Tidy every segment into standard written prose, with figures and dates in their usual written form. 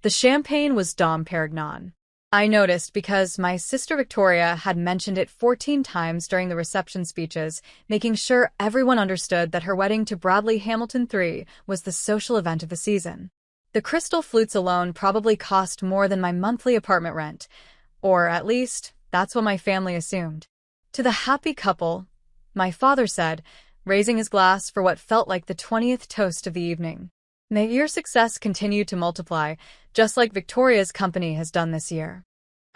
The champagne was Dom Pérignon. I noticed because my sister Victoria had mentioned it 14 times during the reception speeches, making sure everyone understood that her wedding to Bradley Hamilton III was the social event of the season. The crystal flutes alone probably cost more than my monthly apartment rent, or at least, that's what my family assumed. To the happy couple, my father said, raising his glass for what felt like the 20th toast of the evening. May your success continue to multiply, just like Victoria's company has done this year.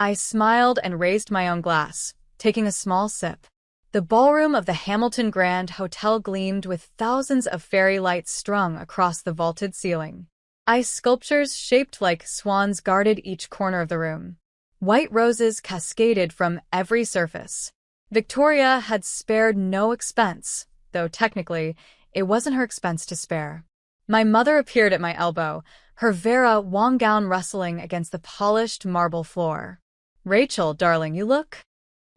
I smiled and raised my own glass, taking a small sip. The ballroom of the Hamilton Grand Hotel gleamed with thousands of fairy lights strung across the vaulted ceiling. Ice sculptures shaped like swans guarded each corner of the room. White roses cascaded from every surface. Victoria had spared no expense, though technically, it wasn't her expense to spare. My mother appeared at my elbow, her Vera Wang gown rustling against the polished marble floor. "Rachel, darling, you look..."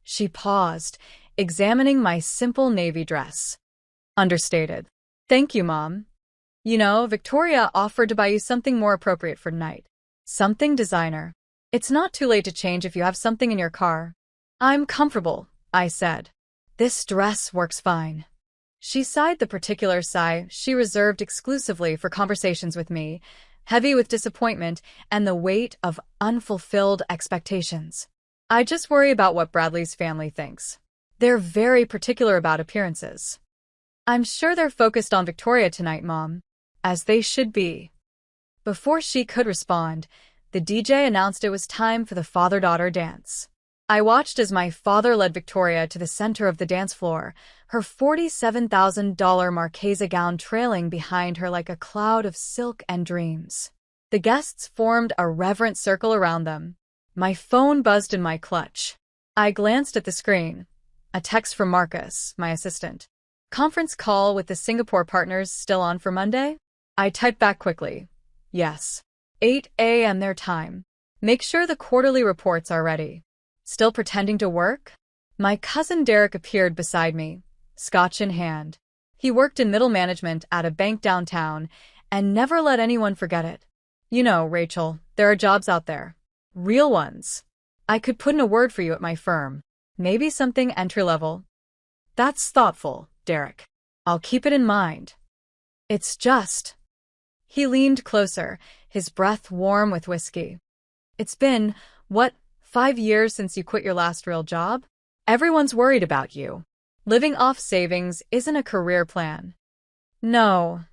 She paused, examining my simple navy dress. "Understated." "Thank you, Mom. You know, Victoria offered to buy you something more appropriate for tonight. Something designer. It's not too late to change if you have something in your car." "I'm comfortable," I said. "This dress works fine." She sighed, the particular sigh she reserved exclusively for conversations with me, heavy with disappointment and the weight of unfulfilled expectations. "I just worry about what Bradley's family thinks. They're very particular about appearances." "I'm sure they're focused on Victoria tonight, Mom." "As they should be." Before she could respond, the DJ announced it was time for the father-daughter dance. I watched as my father led Victoria to the center of the dance floor, her $47,000 Marchesa gown trailing behind her like a cloud of silk and dreams. The guests formed a reverent circle around them. My phone buzzed in my clutch. I glanced at the screen. A text from Marcus, my assistant. "Conference call with the Singapore partners still on for Monday?" I typed back quickly. "Yes. 8 a.m. their time. Make sure the quarterly reports are ready." "Still pretending to work?" My cousin Derek appeared beside me, scotch in hand. He worked in middle management at a bank downtown and never let anyone forget it. "You know, Rachel, there are jobs out there. Real ones. I could put in a word for you at my firm. Maybe something entry-level." "That's thoughtful, Derek. I'll keep it in mind. It's just..." He leaned closer, his breath warm with whiskey. "It's been, what, 5 years since you quit your last real job? Everyone's worried about you. Living off savings isn't a career plan." "No,"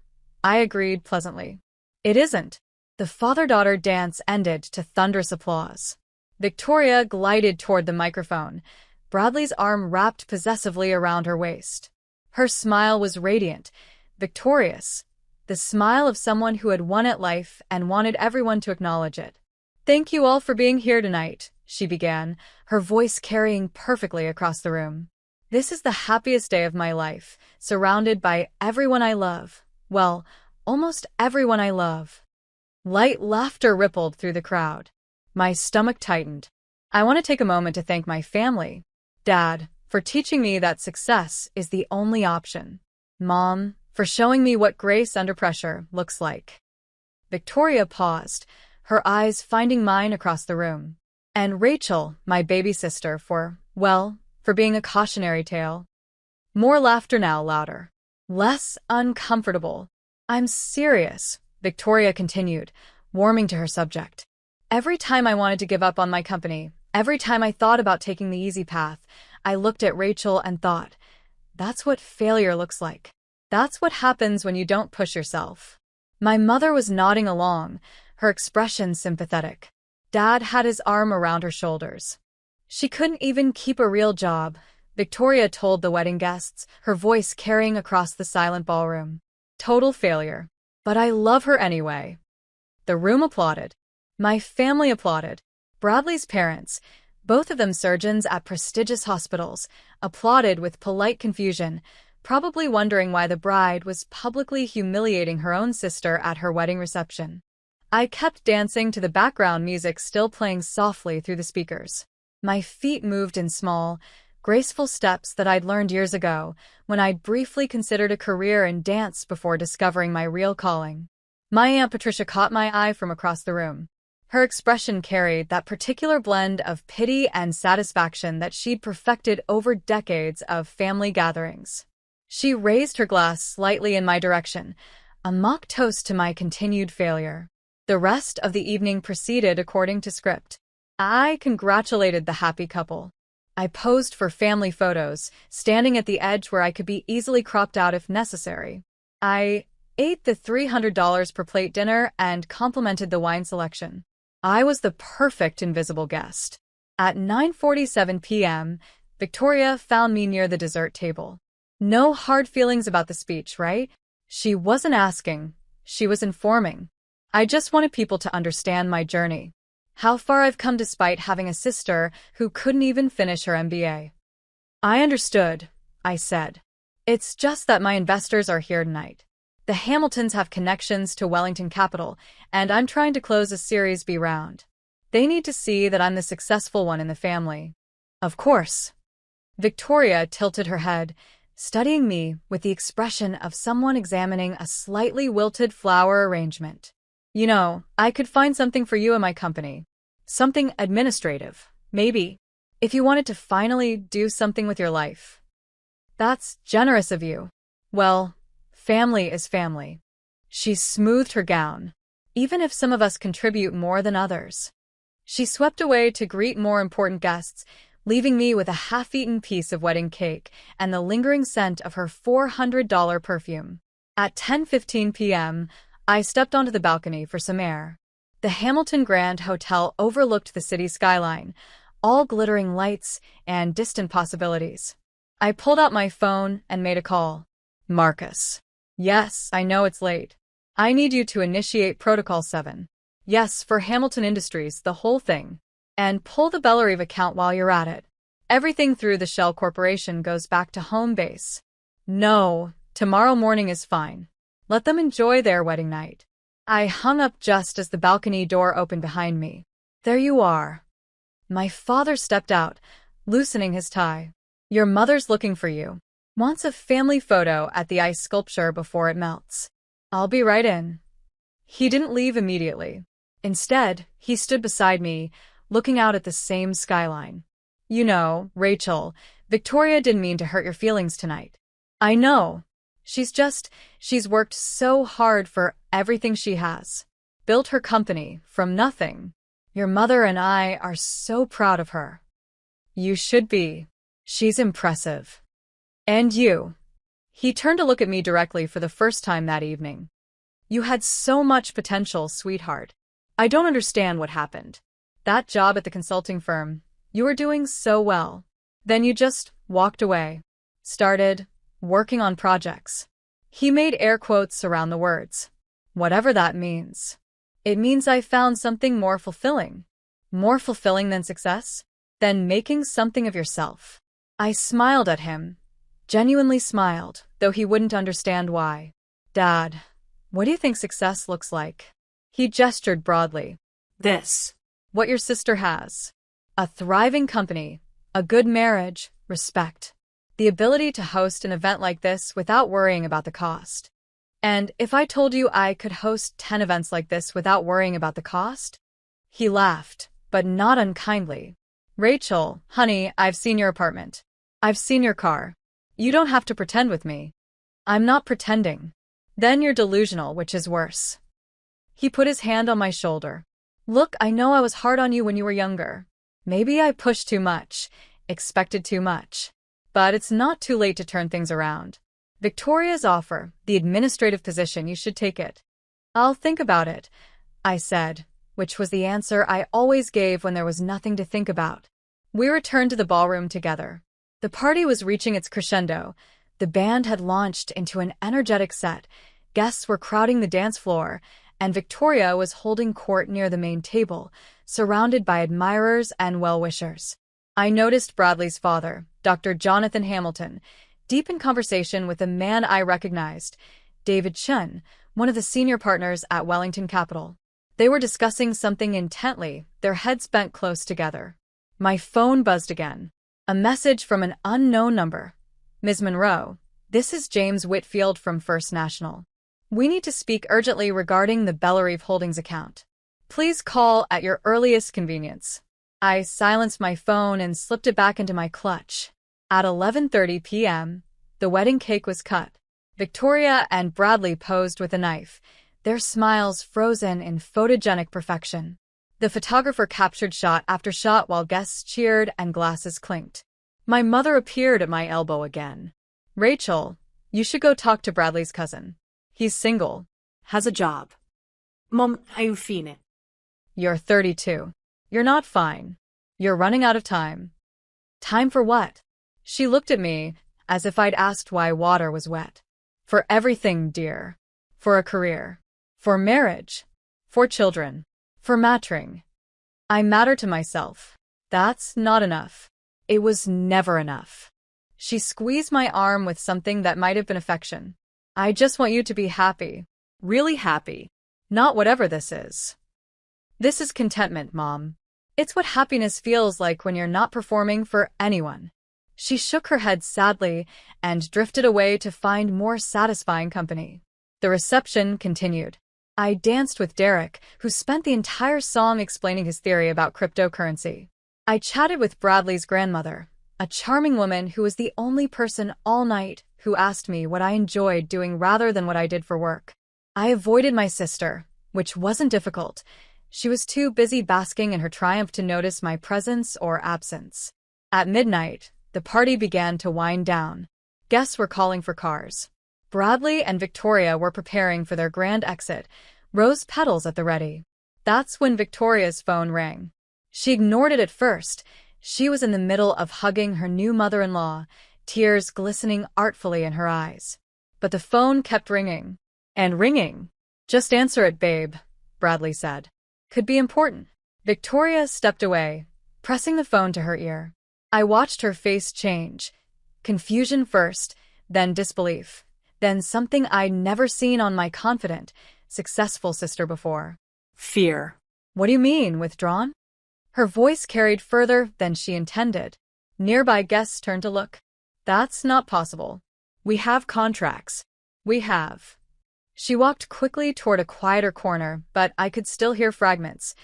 I agreed pleasantly. "It isn't." The father-daughter dance ended to thunderous applause. Victoria glided toward the microphone, Bradley's arm wrapped possessively around her waist. Her smile was radiant, victorious, the smile of someone who had won at life and wanted everyone to acknowledge it. "Thank you all for being here tonight," she began, her voice carrying perfectly across the room. "This is the happiest day of my life, surrounded by everyone I love. Well, almost everyone I love." Light laughter rippled through the crowd. My stomach tightened. "I want to take a moment to thank my family. Dad, for teaching me that success is the only option. Mom, for showing me what grace under pressure looks like." Victoria paused, her eyes finding mine across the room. "And Rachel, my baby sister, for being a cautionary tale." More laughter now, louder. Less uncomfortable. "I'm serious," Victoria continued, warming to her subject. "Every time I wanted to give up on my company, every time I thought about taking the easy path, I looked at Rachel and thought, that's what failure looks like. That's what happens when you don't push yourself." My mother was nodding along, her expression sympathetic. Dad had his arm around her shoulders. "She couldn't even keep a real job," Victoria told the wedding guests, her voice carrying across the silent ballroom. "Total failure. But I love her anyway." The room applauded. My family applauded. Bradley's parents, both of them surgeons at prestigious hospitals, applauded with polite confusion, probably wondering why the bride was publicly humiliating her own sister at her wedding reception. I kept dancing to the background music still playing softly through the speakers. My feet moved in small, graceful steps that I'd learned years ago, when I'd briefly considered a career in dance before discovering my real calling. My Aunt Patricia caught my eye from across the room. Her expression carried that particular blend of pity and satisfaction that she'd perfected over decades of family gatherings. She raised her glass slightly in my direction, a mock toast to my continued failure. The rest of the evening proceeded according to script. I congratulated the happy couple. I posed for family photos, standing at the edge where I could be easily cropped out if necessary. I ate the $300 per plate dinner and complimented the wine selection. I was the perfect invisible guest. At 9:47 p.m., Victoria found me near the dessert table. No hard feelings about the speech, right? She wasn't asking, she was informing. I just wanted people to understand my journey. How far I've come despite having a sister who couldn't even finish her MBA. I understood, I said. It's just that my investors are here tonight. The Hamiltons have connections to Wellington Capital, and I'm trying to close a Series B round. They need to see that I'm the successful one in the family. Of course. Victoria tilted her head, studying me with the expression of someone examining a slightly wilted flower arrangement. You know, I could find something for you in my company. Something administrative, maybe, if you wanted to finally do something with your life. That's generous of you. Well, family is family. She smoothed her gown, even if some of us contribute more than others. She swept away to greet more important guests, leaving me with a half-eaten piece of wedding cake and the lingering scent of her $400 perfume. At 10:15 p.m., I stepped onto the balcony for some air. The Hamilton Grand Hotel overlooked the city skyline, all glittering lights and distant possibilities. I pulled out my phone and made a call. Marcus. Yes, I know it's late. I need you to initiate Protocol 7. Yes, for Hamilton Industries, the whole thing. And pull the Bellarive account while you're at it. Everything through the Shell Corporation goes back to home base. No, tomorrow morning is fine. Let them enjoy their wedding night. I hung up just as the balcony door opened behind me. There you are. My father stepped out, loosening his tie. Your mother's looking for you. Wants a family photo at the ice sculpture before it melts. I'll be right in. He didn't leave immediately. Instead, he stood beside me, looking out at the same skyline. You know, Rachel, Victoria didn't mean to hurt your feelings tonight. I know. She's worked so hard for everything she has. Built her company from nothing. Your mother and I are so proud of her. You should be. She's impressive. And you. He turned to look at me directly for the first time that evening. You had so much potential, sweetheart. I don't understand what happened. That job at the consulting firm, you were doing so well. Then you just walked away. Started working on projects. He made air quotes around the words. Whatever that means. It means I found something more fulfilling. More fulfilling than success? Than making something of yourself. I smiled at him. Genuinely smiled, though he wouldn't understand why. Dad, what do you think success looks like? He gestured broadly. This. What your sister has. A thriving company, a good marriage, respect. The ability to host an event like this without worrying about the cost. And if I told you I could host 10 events like this without worrying about the cost? He laughed, but not unkindly. Rachel, honey, I've seen your apartment. I've seen your car. You don't have to pretend with me. I'm not pretending. Then you're delusional, which is worse. He put his hand on my shoulder. Look, I know I was hard on you when you were younger. Maybe I pushed too much, expected too much. But it's not too late to turn things around. Victoria's offer, the administrative position, you should take it. I'll think about it, I said, which was the answer I always gave when there was nothing to think about. We returned to the ballroom together. The party was reaching its crescendo. The band had launched into an energetic set. Guests were crowding the dance floor, and Victoria was holding court near the main table, surrounded by admirers and well-wishers. I noticed Bradley's father, Dr. Jonathan Hamilton, deep in conversation with a man I recognized, David Chen, one of the senior partners at Wellington Capital. They were discussing something intently, their heads bent close together. My phone buzzed again. A message from an unknown number. Ms. Monroe, this is James Whitfield from First National. We need to speak urgently regarding the Bellarive Holdings account. Please call at your earliest convenience. I silenced my phone and slipped it back into my clutch. At 11:30 p.m., the wedding cake was cut. Victoria and Bradley posed with a knife, their smiles frozen in photogenic perfection. The photographer captured shot after shot while guests cheered and glasses clinked. My mother appeared at my elbow again. Rachel, you should go talk to Bradley's cousin. He's single. Has a job. Mom, ayun fine. You're 32. You're not fine. You're running out of time. Time for what? She looked at me as if I'd asked why water was wet. For everything, dear. For a career. For marriage. For children. For mattering. I matter to myself. That's not enough. It was never enough. She squeezed my arm with something that might have been affection. I just want you to be happy. Really happy. Not whatever this is. This is contentment, Mom. It's what happiness feels like when you're not performing for anyone. She shook her head sadly and drifted away to find more satisfying company. The reception continued. I danced with Derek, who spent the entire song explaining his theory about cryptocurrency. I chatted with Bradley's grandmother, a charming woman who was the only person all night who asked me what I enjoyed doing rather than what I did for work. I avoided my sister, which wasn't difficult. She was too busy basking in her triumph to notice my presence or absence. At midnight, the party began to wind down. Guests were calling for cars. Bradley and Victoria were preparing for their grand exit, rose petals at the ready. That's when Victoria's phone rang. She ignored it at first. She was in the middle of hugging her new mother-in-law, tears glistening artfully in her eyes. But the phone kept ringing. And ringing. Just answer it, babe, Bradley said. Could be important. Victoria stepped away, pressing the phone to her ear. I watched her face change. Confusion first, then disbelief, then something I'd never seen on my confident, successful sister before. Fear. What do you mean, withdrawn? Her voice carried further than she intended. Nearby guests turned to look. That's not possible. We have contracts. We have. She walked quickly toward a quieter corner, but I could still hear fragments.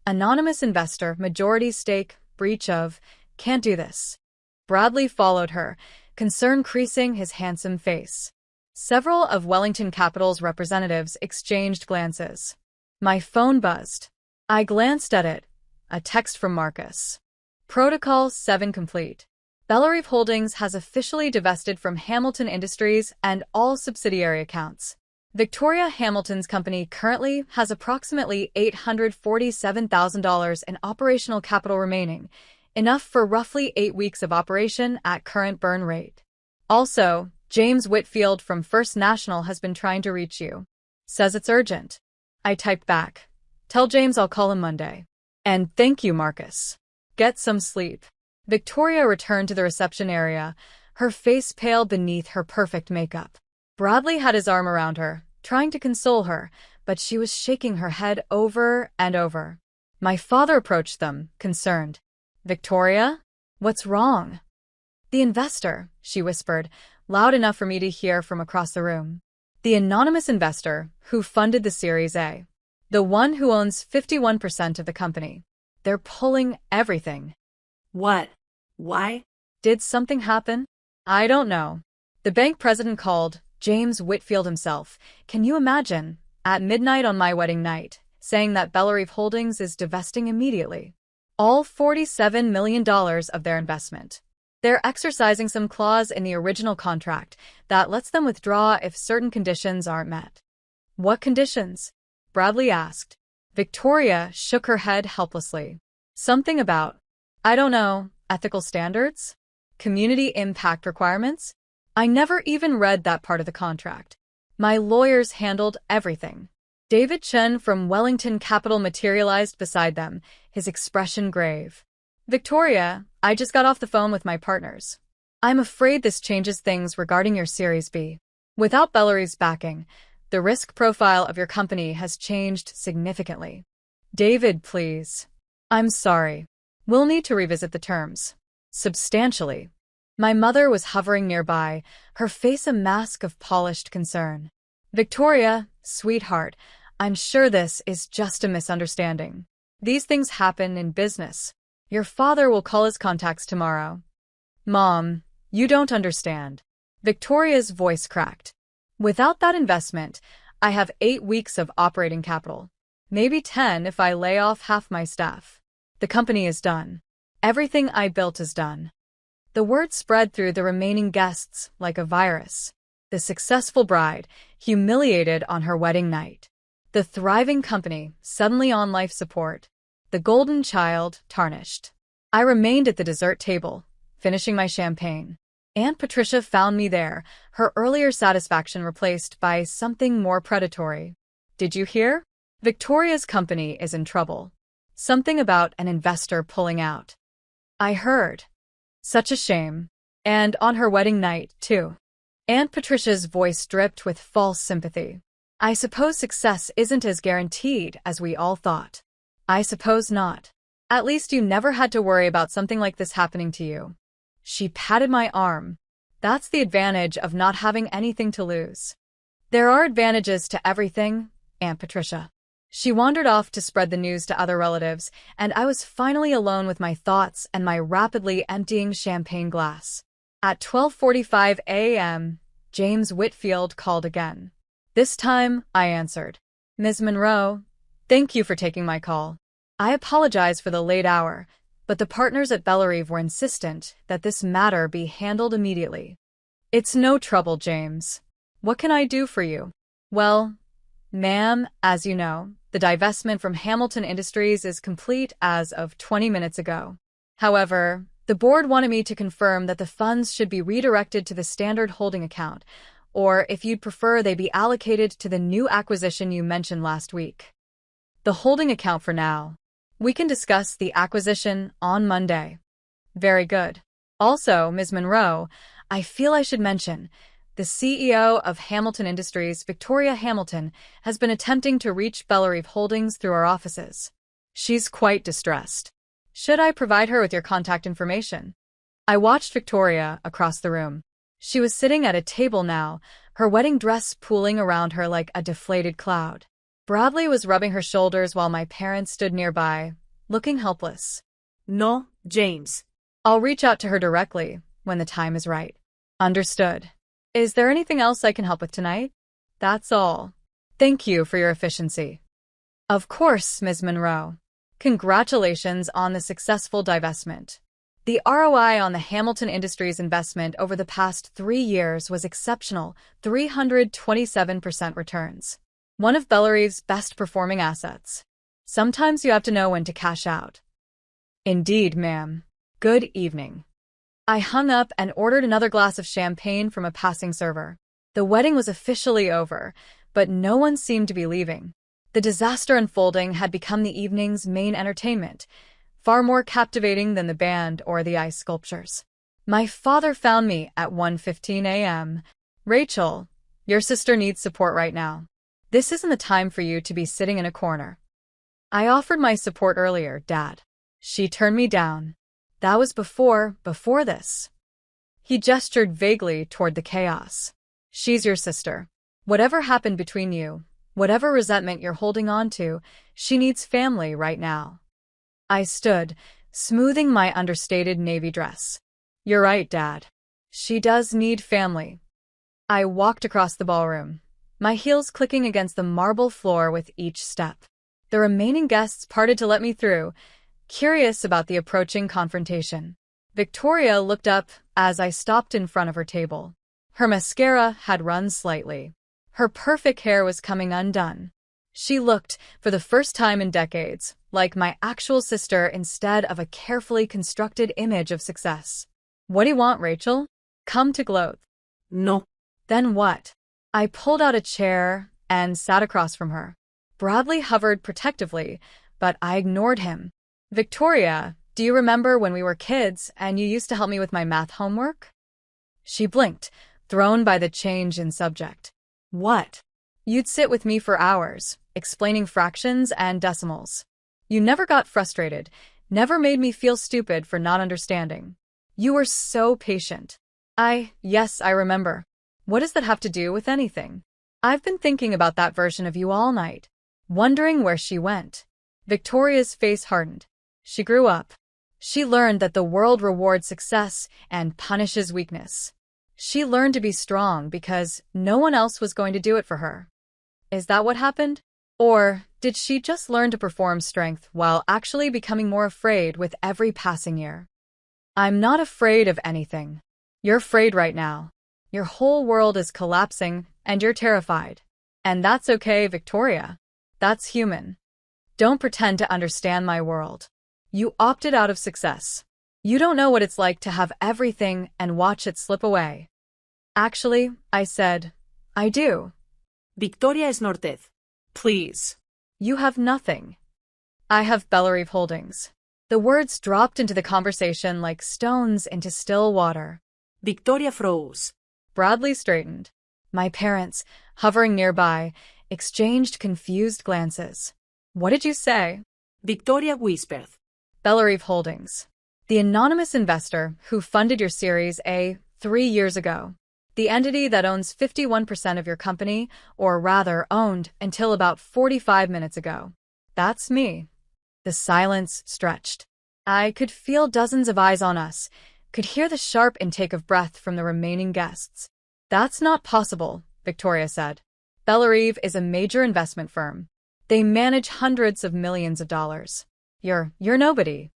Anonymous investor, majority stake, breach of, can't do this. Bradley followed her, concern creasing his handsome face. Several of Wellington Capital's representatives exchanged glances. My phone buzzed. I glanced at it. A text from Marcus. Protocol 7 complete. Bellarive Holdings has officially divested from Hamilton Industries and all subsidiary accounts. Victoria Hamilton's company currently has approximately $847,000 in operational capital remaining, enough for roughly 8 weeks of operation at current burn rate. Also, James Whitfield from First National has been trying to reach you. Says it's urgent. I typed back. Tell James I'll call him Monday. And thank you, Marcus. Get some sleep. Victoria returned to the reception area, her face pale beneath her perfect makeup. Bradley had his arm around her, trying to console her, but she was shaking her head over and over. My father approached them, concerned. Victoria? What's wrong? The investor, she whispered, loud enough for me to hear from across the room. The anonymous investor who funded the Series A. The one who owns 51% of the company. They're pulling everything. What? Why? Did something happen? I don't know. The bank president called, James Whitfield himself. Can you imagine? At midnight on my wedding night, saying that Bellarive Holdings is divesting immediately. All $47 million of their investment. They're exercising some clause in the original contract that lets them withdraw if certain conditions aren't met. What conditions? Bradley asked. Victoria shook her head helplessly. Something about, I don't know, ethical standards? Community impact requirements? I never even read that part of the contract. My lawyers handled everything. David Chen from Wellington Capital materialized beside them, his expression grave. Victoria, I just got off the phone with my partners. I'm afraid this changes things regarding your Series B. Without Bellarive's backing, the risk profile of your company has changed significantly. David, please. I'm sorry. We'll need to revisit the terms. Substantially. My mother was hovering nearby, her face a mask of polished concern. Victoria, sweetheart, I'm sure this is just a misunderstanding. These things happen in business. Your father will call his contacts tomorrow. Mom, you don't understand. Victoria's voice cracked. Without that investment, I have 8 weeks of operating capital. Maybe 10 if I lay off half my staff. The company is done. Everything I built is done. The word spread through the remaining guests like a virus. The successful bride, humiliated on her wedding night. The thriving company, suddenly on life support. The golden child, tarnished. I remained at the dessert table, finishing my champagne. Aunt Patricia found me there, her earlier satisfaction replaced by something more predatory. Did you hear? Victoria's company is in trouble. Something about an investor pulling out. I heard. Such a shame. And on her wedding night, too. Aunt Patricia's voice dripped with false sympathy. I suppose success isn't as guaranteed as we all thought. I suppose not. At least you never had to worry about something like this happening to you. She patted my arm. That's the advantage of not having anything to lose. There are advantages to everything, Aunt Patricia. She wandered off to spread the news to other relatives, and I was finally alone with my thoughts and my rapidly emptying champagne glass. At 12:45 a.m., James Whitfield called again. This time, I answered. Ms. Monroe, thank you for taking my call. I apologize for the late hour, but the partners at Bellerive were insistent that this matter be handled immediately. It's no trouble, James. What can I do for you? Well, ma'am, as you know, the divestment from Hamilton Industries is complete as of 20 minutes ago. However, the board wanted me to confirm that the funds should be redirected to the standard holding account, or if you'd prefer they be allocated to the new acquisition you mentioned last week. The holding account for now. We can discuss the acquisition on Monday. Very good. Also, Ms. Monroe, I feel I should mention, the CEO of Hamilton Industries, Victoria Hamilton, has been attempting to reach Bellerive Holdings through our offices. She's quite distressed. Should I provide her with your contact information? I watched Victoria across the room. She was sitting at a table now, her wedding dress pooling around her like a deflated cloud. Bradley was rubbing her shoulders while my parents stood nearby, looking helpless. No, James. I'll reach out to her directly when the time is right. Understood. Is there anything else I can help with tonight? That's all. Thank you for your efficiency. Of course, Ms. Monroe. Congratulations on the successful divestment. The ROI on the Hamilton Industries investment over the past 3 years was exceptional, 327% returns. One of Bellerive's best-performing assets. Sometimes you have to know when to cash out. Indeed, ma'am. Good evening. I hung up and ordered another glass of champagne from a passing server. The wedding was officially over, but no one seemed to be leaving. The disaster unfolding had become the evening's main entertainment, far more captivating than the band or the ice sculptures. My father found me at 1:15 a.m. Rachel, your sister needs support right now. This isn't the time for you to be sitting in a corner. I offered my support earlier, Dad. She turned me down. That was before this. He gestured vaguely toward the chaos. She's your sister. Whatever happened between you, whatever resentment you're holding on to, she needs family right now. I stood, smoothing my understated navy dress. You're right, Dad. She does need family. I walked across the ballroom, my heels clicking against the marble floor with each step. The remaining guests parted to let me through, curious about the approaching confrontation. Victoria looked up as I stopped in front of her table. Her mascara had run slightly. Her perfect hair was coming undone. She looked, for the first time in decades, like my actual sister instead of a carefully constructed image of success. What do you want, Rachel? Come to gloat. No. Then what? I pulled out a chair and sat across from her. Bradley hovered protectively, but I ignored him. Victoria, do you remember when we were kids and you used to help me with my math homework? She blinked, thrown by the change in subject. What? You'd sit with me for hours, explaining fractions and decimals. You never got frustrated, never made me feel stupid for not understanding. You were so patient. Yes, I remember. What does that have to do with anything? I've been thinking about that version of you all night. wondering where she went. Victoria's face hardened. She grew up. She learned that the world rewards success and punishes weakness. She learned to be strong because no one else was going to do it for her. Is that what happened? Or did she just learn to perform strength while actually becoming more afraid with every passing year? I'm not afraid of anything. You're afraid right now. Your whole world is collapsing and you're terrified. And that's okay, Victoria. That's human. Don't pretend to understand my world. You opted out of success. You don't know what it's like to have everything and watch it slip away. Actually, I said, I do. Victoria snorted. Please. You have nothing. I have Bellerive Holdings. The words dropped into the conversation like stones into still water. Victoria froze. Bradley straightened. My parents, hovering nearby, exchanged confused glances. What did you say? Victoria whispered. Bellerive Holdings. The anonymous investor who funded your Series A 3 years ago. The entity that owns 51% of your company, or rather owned until about 45 minutes ago. That's me. The silence stretched. I could feel dozens of eyes on us, could hear the sharp intake of breath from the remaining guests. That's not possible, Victoria said. Bellerive is a major investment firm. They manage hundreds of millions of dollars. You're nobody.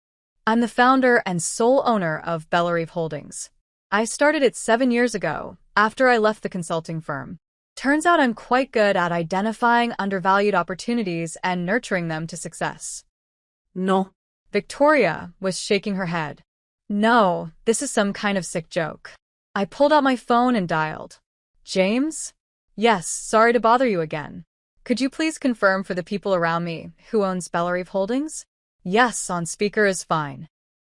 I'm the founder and sole owner of Bellerive Holdings. I started it 7 years ago, after I left the consulting firm. Turns out I'm quite good at identifying undervalued opportunities and nurturing them to success. No. Victoria was shaking her head. No, this is some kind of sick joke. I pulled out my phone and dialed. James? Yes, sorry to bother you again. Could you please confirm for the people around me who owns Bellerive Holdings? Yes, on speaker is fine.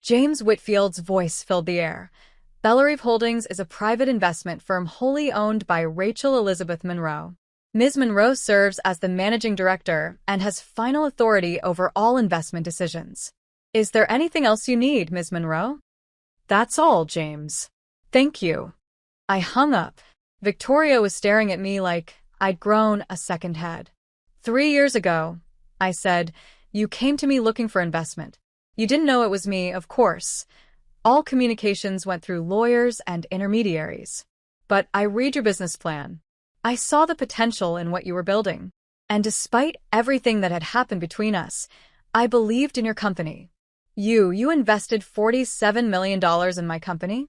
James Whitfield's voice filled the air. Bellerive Holdings is a private investment firm wholly owned by Rachel Elizabeth Monroe. Ms. Monroe serves as the managing director and has final authority over all investment decisions. Is there anything else you need, Ms. Monroe? That's all, James. Thank you. I hung up. Victoria was staring at me like I'd grown a second head. 3 years ago, I said, you came to me looking for investment. You didn't know it was me, of course. All communications went through lawyers and intermediaries. But I read your business plan. I saw the potential in what you were building. And despite everything that had happened between us, I believed in your company. You invested $47 million in my company?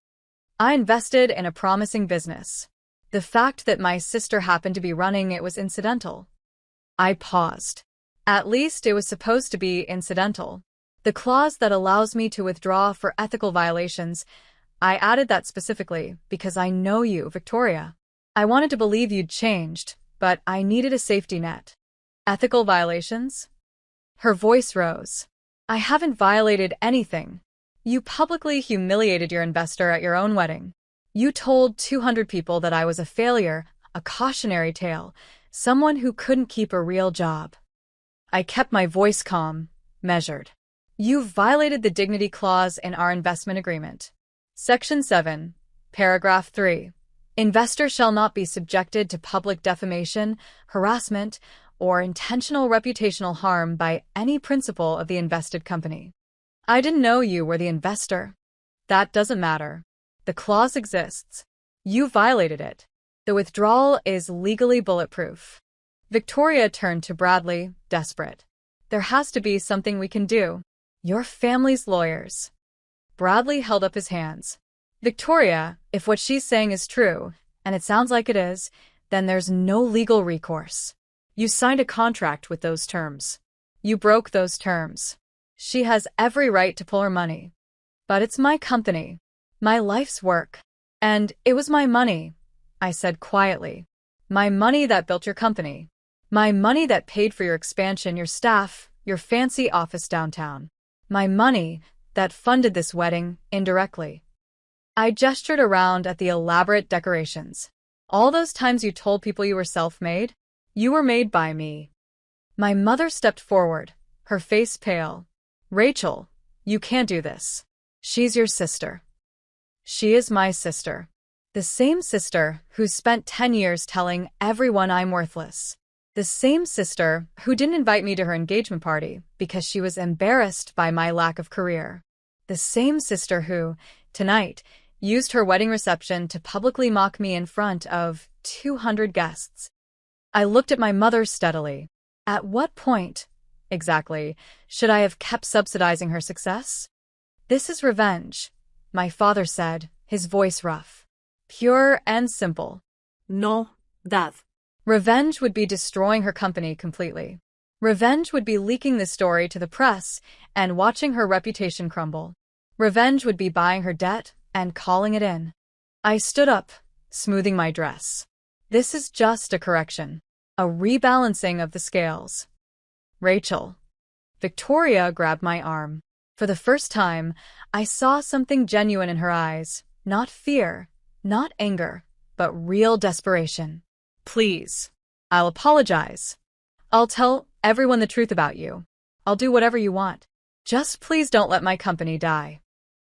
I invested in a promising business. The fact that my sister happened to be running it was incidental. I paused. At least it was supposed to be incidental. The clause that allows me to withdraw for ethical violations, I added that specifically because I know you, Victoria. I wanted to believe you'd changed, but I needed a safety net. Ethical violations? Her voice rose. I haven't violated anything. You publicly humiliated your investor at your own wedding. You told 200 people that I was a failure, a cautionary tale, someone who couldn't keep a real job. I kept my voice calm, measured. You violated the dignity clause in our investment agreement. Section 7, paragraph 3. Investor shall not be subjected to public defamation, harassment, or intentional reputational harm by any principal of the invested company. I didn't know you were the investor. That doesn't matter. The clause exists. You violated it. The withdrawal is legally bulletproof. Victoria turned to Bradley, desperate. There has to be something we can do. Your family's lawyers. Bradley held up his hands. Victoria, if what she's saying is true, and it sounds like it is, then there's no legal recourse. You signed a contract with those terms. You broke those terms. She has every right to pull her money. But it's my company, my life's work. And it was my money, I said quietly. My money that built your company. My money that paid for your expansion, your staff, your fancy office downtown. My money that funded this wedding indirectly. I gestured around at the elaborate decorations. All those times you told people you were self-made, you were made by me. My mother stepped forward, her face pale. Rachel, you can't do this. She's your sister. She is my sister. The same sister who spent 10 years telling everyone I'm worthless. The same sister who didn't invite me to her engagement party because she was embarrassed by my lack of career. The same sister who, tonight, used her wedding reception to publicly mock me in front of 200 guests. I looked at my mother steadily. At what point, exactly, should I have kept subsidizing her success? This is revenge, my father said, his voice rough. Pure and simple. No, Dad. Revenge would be destroying her company completely. Revenge would be leaking the story to the press and watching her reputation crumble. Revenge would be buying her debt and calling it in. I stood up, smoothing my dress. This is just a correction, a rebalancing of the scales. Rachel. Victoria grabbed my arm. For the first time, I saw something genuine in her eyes. Not fear, not anger, but real desperation. Please. I'll apologize. I'll tell everyone the truth about you. I'll do whatever you want. Just please don't let my company die.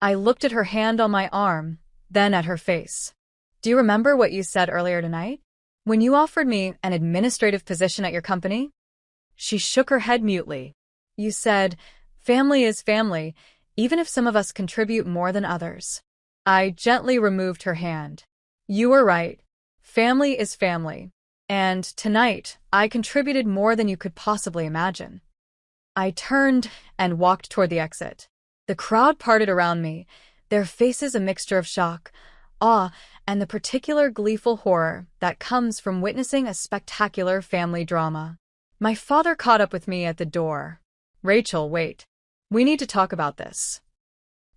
I looked at her hand on my arm, then at her face. Do you remember what you said earlier tonight? When you offered me an administrative position at your company? She shook her head mutely. You said, family is family, even if some of us contribute more than others. I gently removed her hand. You were right. Family is family. And tonight, I contributed more than you could possibly imagine. I turned and walked toward the exit. The crowd parted around me, their faces a mixture of shock, awe, and the particular gleeful horror that comes from witnessing a spectacular family drama. My father caught up with me at the door. Rachel, wait. We need to talk about this.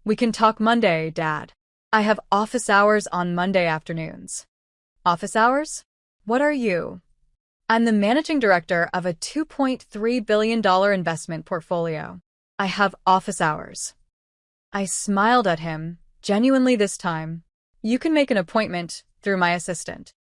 We can talk Monday, Dad. I have office hours on Monday afternoons. Office hours? What are you? I'm the managing director of a $2.3 billion investment portfolio. I have office hours. I smiled at him, genuinely this time. You can make an appointment through my assistant.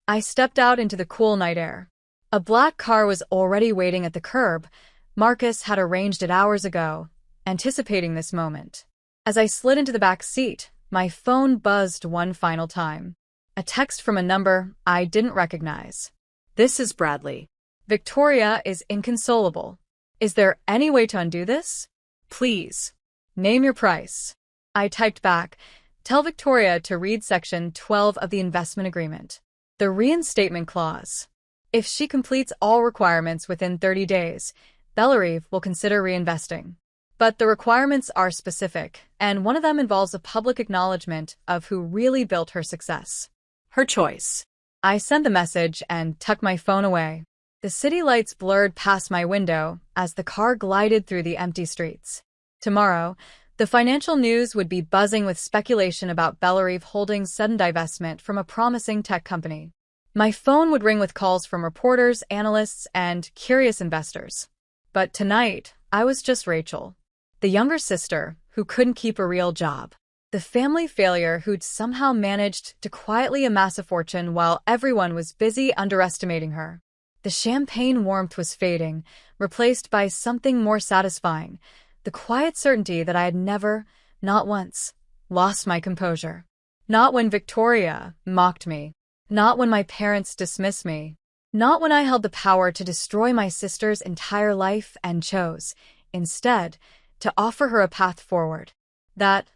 I stepped out into the cool night air. A black car was already waiting at the curb. Marcus had arranged it hours ago, anticipating this moment. As I slid into the back seat, my phone buzzed one final time. A text from a number I didn't recognize. This is Bradley. Victoria is inconsolable. Is there any way to undo this? Please. Name your price. I typed back, tell Victoria to read Section 12 of the investment agreement. The reinstatement clause. If she completes all requirements within 30 days, Bellerive will consider reinvesting. But the requirements are specific, and one of them involves a public acknowledgement of who really built her success. Her choice. I sent the message and tucked my phone away. The city lights blurred past my window as the car glided through the empty streets. Tomorrow, the financial news would be buzzing with speculation about Bellerive Holdings' sudden divestment from a promising tech company. My phone would ring with calls from reporters, analysts, and curious investors. But tonight, I was just Rachel, the younger sister who couldn't keep a real job. The family failure who'd somehow managed to quietly amass a fortune while everyone was busy underestimating her. The champagne warmth was fading, replaced by something more satisfying, the quiet certainty that I had never, not once, lost my composure. Not when Victoria mocked me. Not when my parents dismissed me. Not when I held the power to destroy my sister's entire life and chose, instead, to offer her a path forward. That,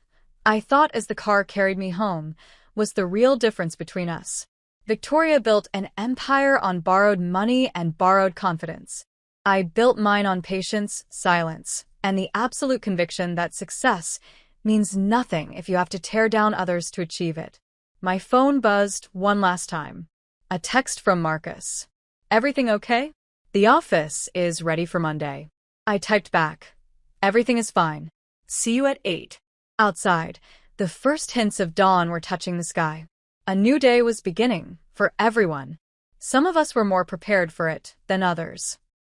I thought as the car carried me home, was the real difference between us. Victoria built an empire on borrowed money and borrowed confidence. I built mine on patience, silence, and the absolute conviction that success means nothing if you have to tear down others to achieve it. My phone buzzed one last time. A text from Marcus. Everything okay? The office is ready for Monday. I typed back. Everything is fine. See you at 8. Outside, the first hints of dawn were touching the sky. A new day was beginning, for everyone. Some of us were more prepared for it than others.